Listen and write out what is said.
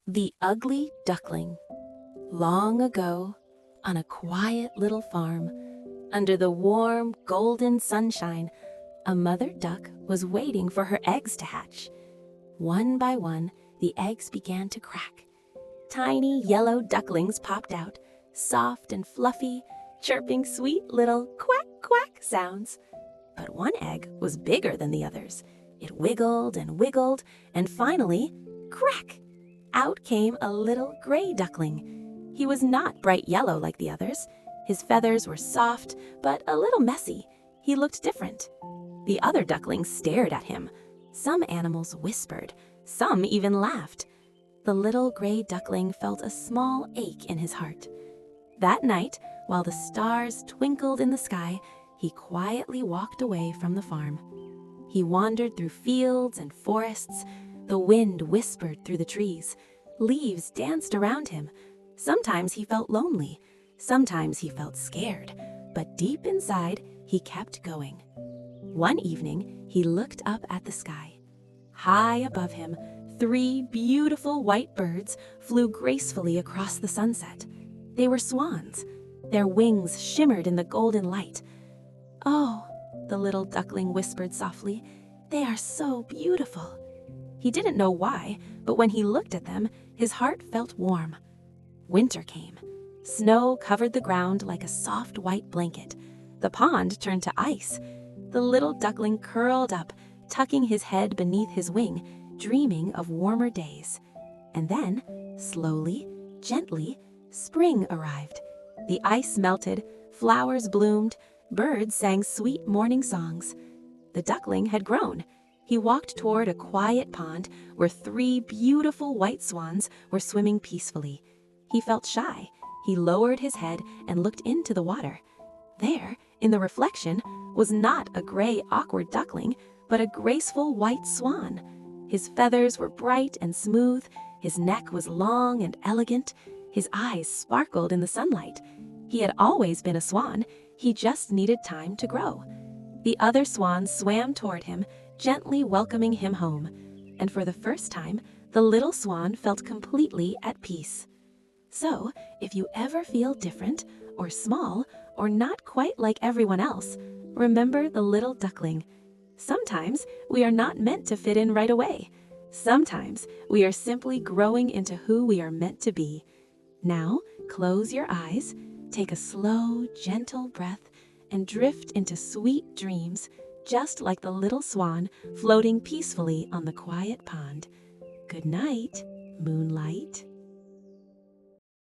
The Ugly Duckling. Long ago, on a quiet little farm, under the warm, golden sunshine, a mother duck was waiting for her eggs to hatch. One by one, the eggs began to crack. Tiny yellow ducklings popped out, soft and fluffy, chirping sweet little quack quack sounds. But one egg was bigger than the others. It wiggled and finally, crack! Out came a little gray duckling. He was not bright yellow like the others. His feathers were soft, but a little messy. He looked different. The other ducklings stared at him. Some animals whispered. Some even laughed. The little gray duckling felt a small ache in his heart. That night, while the stars twinkled in the sky, he quietly walked away from the farm. He wandered through fields and forests. The wind whispered through the trees. Leaves danced around him. Sometimes he felt lonely. Sometimes he felt scared. But deep inside, he kept going. One evening, he looked up at the sky. High above him, 3 beautiful white birds flew gracefully across the sunset. They were swans. Their wings shimmered in the golden light. "Oh," the little duckling whispered softly, "they are so beautiful." He didn't know why, but when he looked at them, his heart felt warm. Winter came. Snow covered the ground like a soft white blanket. The pond turned to ice. The little duckling curled up, tucking his head beneath his wing, dreaming of warmer days. And then, slowly, gently, spring arrived. The ice melted, flowers bloomed, birds sang sweet morning songs. The duckling had grown. He walked toward a quiet pond where 3 beautiful white swans were swimming peacefully. He felt shy. He lowered his head and looked into the water. There, in the reflection, was not a gray, awkward duckling, but a graceful white swan. His feathers were bright and smooth. His neck was long and elegant. His eyes sparkled in the sunlight. He had always been a swan. He just needed time to grow. The other swans swam toward him, gently welcoming him home. And for the first time, the little swan felt completely at peace. So, if you ever feel different, or small, or not quite like everyone else, remember the little duckling. Sometimes we are not meant to fit in right away. Sometimes we are simply growing into who we are meant to be. Now, close your eyes, take a slow, gentle breath, and drift into sweet dreams, just like the little swan floating peacefully on the quiet pond. Good night, moonlight.